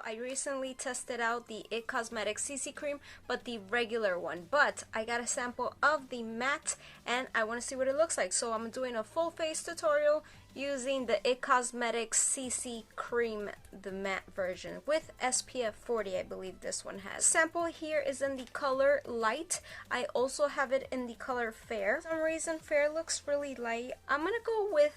I recently tested out the It Cosmetics CC cream, but the regular one. But I got a sample of the matte and I want to see what it looks like. So I'm doing a full face tutorial using the It Cosmetics CC cream, the matte version with SPF 40, I believe this one has. Sample here is in the color light. I also have it in the color fair. For some reason fair looks really light. I'm gonna go with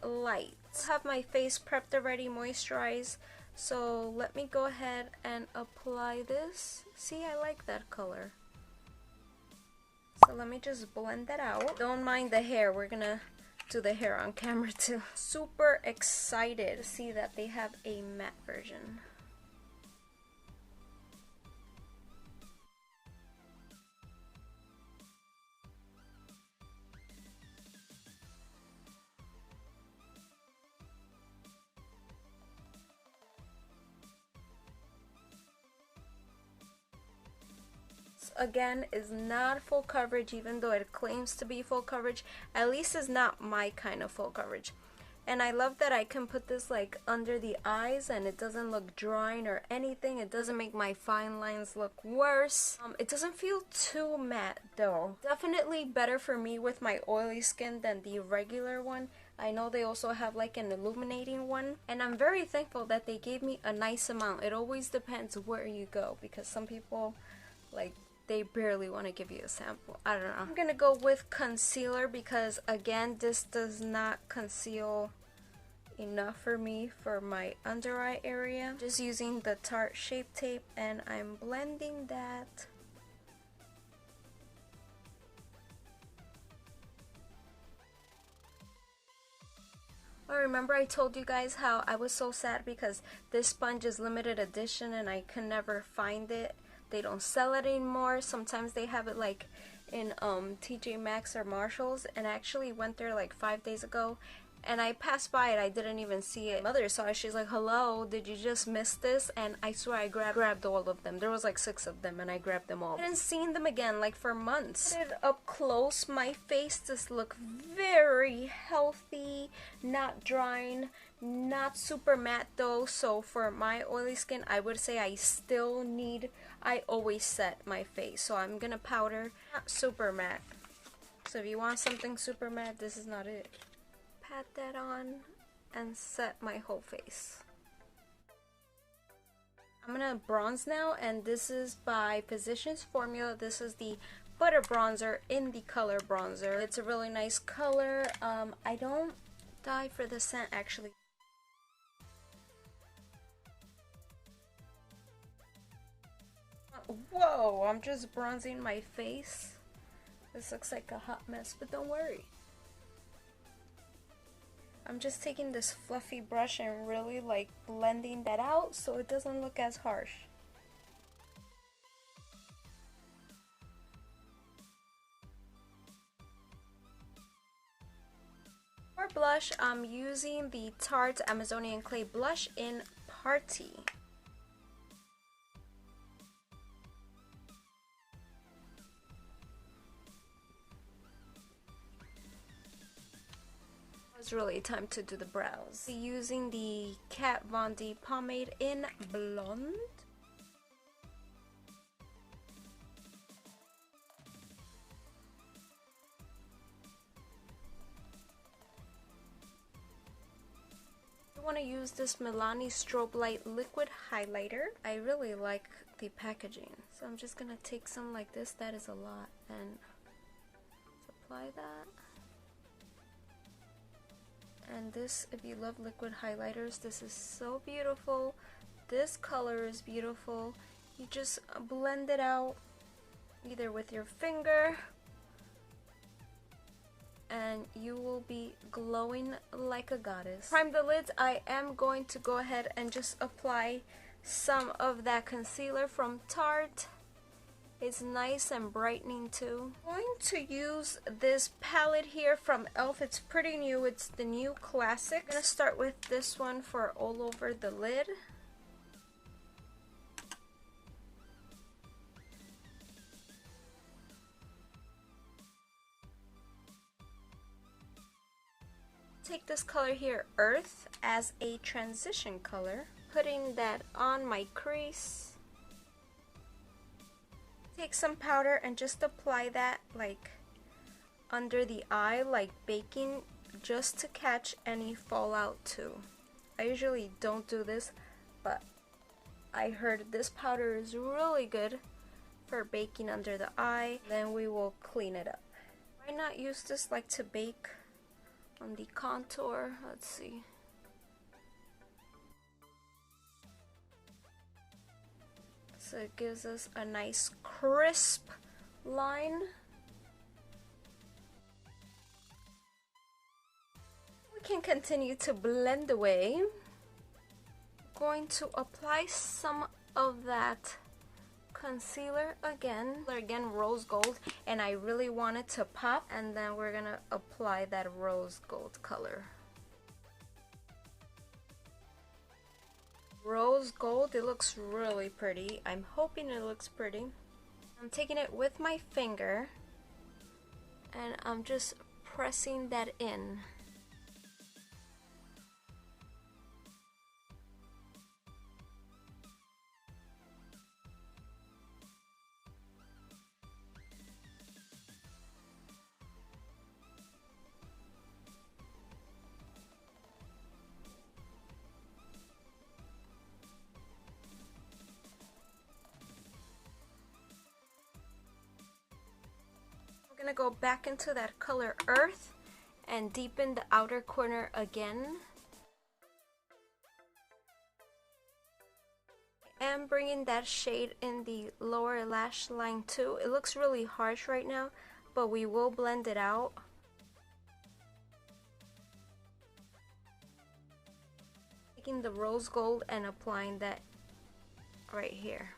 light. I have my face prepped already, moisturized, so let me go ahead and apply this. See, I like that color. So let me just blend that out. Don't mind the hair, we're gonna do the hair on camera too. Super excited to see that they have a matte version. Again, is not full coverage, even though it claims to be full coverage. At least it's not my kind of full coverage. And I love that I can put this like under the eyes and it doesn't look drying or anything. It doesn't make my fine lines look worse. It doesn't feel too matte though. Definitely better for me with my oily skin than the regular one. I know they also have like an illuminating one, and I'm very thankful that they gave me a nice amount. It always depends where you go, because some people like they barely want to give you a sample. I don't know. I'm gonna go with concealer because again, this does not conceal enough for me for my under eye area. Just using the Tarte Shape Tape and I'm blending that. I remember I told you guys how I was so sad because this sponge is limited edition and I could never find it. They don't sell it anymore. Sometimes they have it like in TJ Maxx or Marshalls, and I actually went there like 5 days ago and I passed by it. I didn't even see it. My mother saw it. She's like, hello, did you just miss this? And I swear I grabbed all of them. There was like 6 of them and I grabbed them all. I hadn't seen them again like for months. Put it up close. My face does look very healthy, not drying, not super matte though. So for my oily skin, I would say I always set my face. So I'm gonna powder, not super matte. So if you want something super matte, this is not it. Pat that on and set my whole face. I'm gonna bronze now, and this is by Physicians Formula. This is the butter bronzer in the color bronzer. It's a really nice color. I don't die for the scent actually. Whoa, I'm just bronzing my face. This looks like a hot mess, but don't worry. I'm just taking this fluffy brush and really like blending that out so it doesn't look as harsh. For blush, I'm using the Tarte Amazonian Clay Blush in Party. It's really time to do the brows. Using the Kat Von D pomade in Blonde. I want to use this Milani Strobe Light Liquid Highlighter. I really like the packaging. So I'm just gonna take some like this, that is a lot, and apply that. And this, if you love liquid highlighters, this is so beautiful. This color is beautiful. You just blend it out either with your finger and you will be glowing like a goddess. Prime the lids. I am going to go ahead and just apply some of that concealer from Tarte. It's nice and brightening too. I'm going to use this palette here from e.l.f. It's pretty new. It's the new Classic. I'm going to start with this one for all over the lid. Take this color here, Earth, as a transition color. putting that on my crease. Take some powder and just apply that like under the eye, like baking, just to catch any fallout too. I usually don't do this, but I heard this powder is really good for baking under the eye. Then we will clean it up. Why not use this like to bake on the contour? Let's see. So it gives us a nice crisp line. We can continue to blend away. Going to apply some of that concealer again rose gold, and I really want it to pop, and then we're gonna apply that rose gold color. Rose gold, it looks really pretty. I'm hoping it looks pretty. I'm taking it with my finger and I'm just pressing that in. I'm gonna go back into that color Earth and deepen the outer corner again. And bringing that shade in the lower lash line too. It looks really harsh right now, but we will blend it out. Taking the rose gold and applying that right here.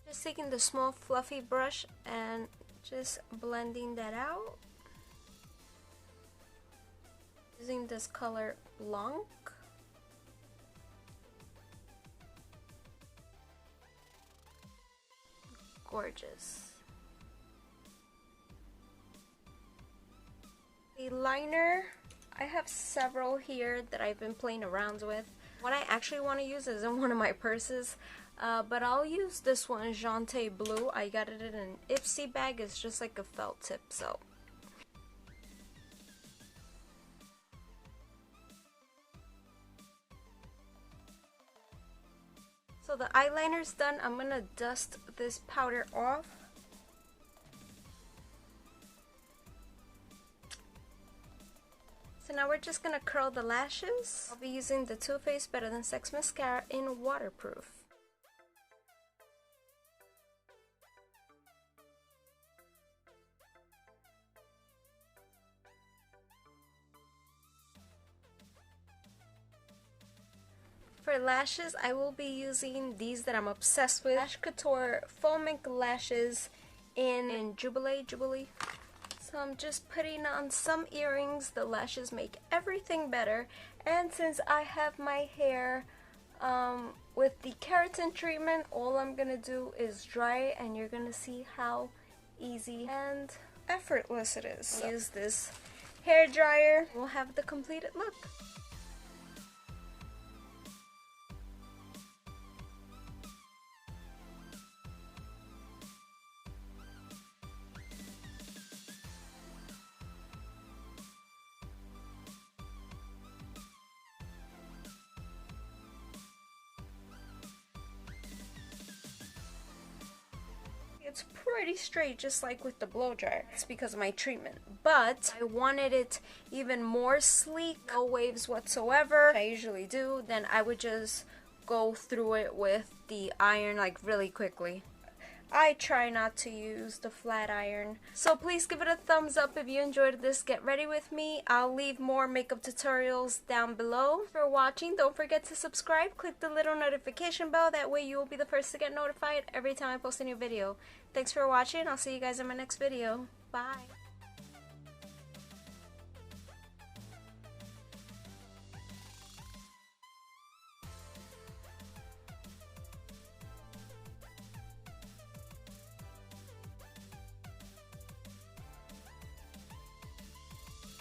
Just taking the small fluffy brush and just blending that out. Using this color Blanc. Gorgeous. The liner, I have several here that I've been playing around with. What I actually want to use is in one of my purses. But I'll use this one, Jante Blue. I got it in an Ipsy bag. It's just like a felt tip, so. So the eyeliner's done. I'm gonna dust this powder off. So now we're just gonna curl the lashes. I'll be using the Too Faced Better Than Sex Mascara in Waterproof. For lashes, I will be using these that I'm obsessed with. Lash Couture Foam Ink Lashes in Jubilee. So I'm just putting on some earrings. The lashes make everything better. And since I have my hair with the keratin treatment, all I'm going to do is dry it, and you're going to see how easy and effortless it is. So use this hair dryer. We'll have the completed look. It's pretty straight, just like with the blow dryer. It's because of my treatment, but I wanted it even more sleek, no waves whatsoever. I usually do. Then I would just go through it with the iron like really quickly. I try not to use the flat iron. So please give it a thumbs up if you enjoyed this. Get ready with me. I'll leave more makeup tutorials down below. For watching, don't forget to subscribe. Click the little notification bell. That way you will be the first to get notified every time I post a new video. Thanks for watching. I'll see you guys in my next video. Bye.